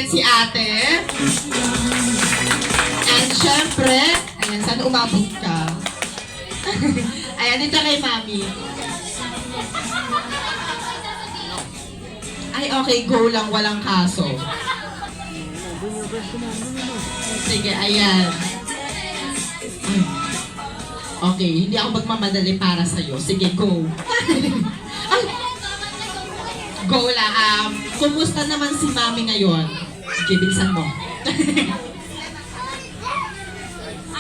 si ate. And syempre, ayan, sana umabot ka. Ayan, dito kay mami. Ay, okay, go lang, walang kaso. Sige, ayan. Okay, hindi ako magmamadali para sa'yo. Sige, go. Ay, go lang. Kumusta naman si mami ngayon? Sige, bilisan mo.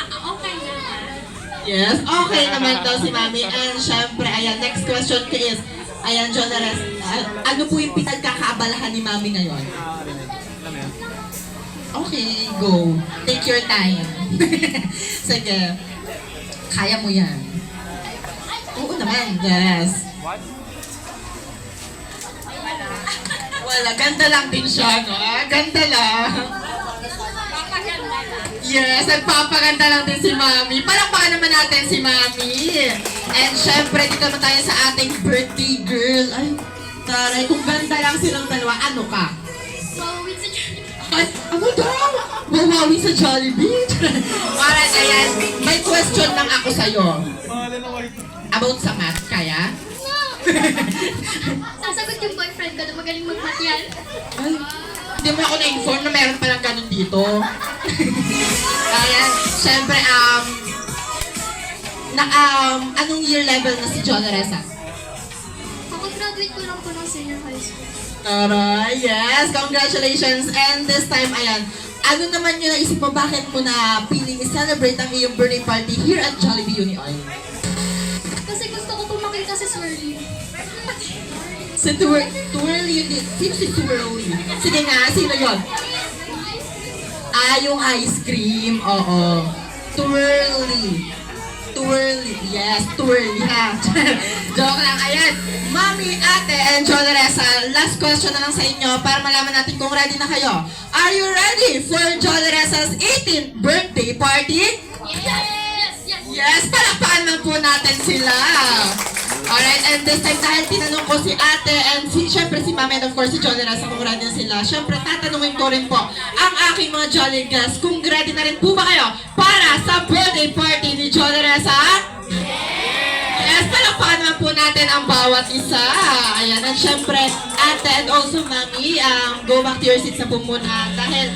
Okay naman. Yes, okay naman daw si mami. And syempre, ayan, next question ko is, ayan, John Ares, ano po yung pinagkakaabalahan ni mami ngayon? Okay, go. Take your time. Sige. Kaya mo yan. Oo naman, yes. Wala, ganda lang din siya, no? Ganda lang. Papaganda lang. Yes, nagpapaganda lang din si Mami. Palakpakan naman natin si Mami. And syempre, dito naman tayo sa ating birthday girl. Ay, taray, kung ganda lang silang dalawa, ano ka? So, it's a journey. Ay, ano daw? Wawawi sa Jollibee? Alright, ayan. May question lang ako sa'yo. About sa math, kaya? Sasagot yung boyfriend ko na magaling mag-math yan. Ay, hindi mo ako na-inform na meron palang ganun dito. Ayan, syempre, anong year level na si John Reza? Kakagraduate ko lang po ng senior high school. Tara, yes, congratulations. And this time, ayan, ano naman yung naisip mo, bakit mo na piling i-celebrate ang iyong birthday party here at Jollibee Union? Kasi gusto ko po makita si Swirly. Si Twirly yun. Sino si Twirly? Sige nga, sino yun? Yung ice cream, oo. Twirly. Twirly. Yes, Twirly ha. Joke lang. Ayan. Mami, ate, and John Reza, last question na lang sa inyo para malaman natin kung ready na kayo. Are you ready for John Reza's 18th birthday party? Yes! Yes! Yes, palakpakan lang po natin sila. Alright, and this time dahil tinanong ko si ate and syempre si mami and of course si John Reza kung ready na sila, syempre tatanungin ko rin po ang aking mga Jolly guests kung ready na rin po ba kayo para sa birthday party ni John Reza? Yes, palakpakan naman po natin ang bawat isa. Ayan, at syempre, ate and also mami, go back to your seats na po muna dahil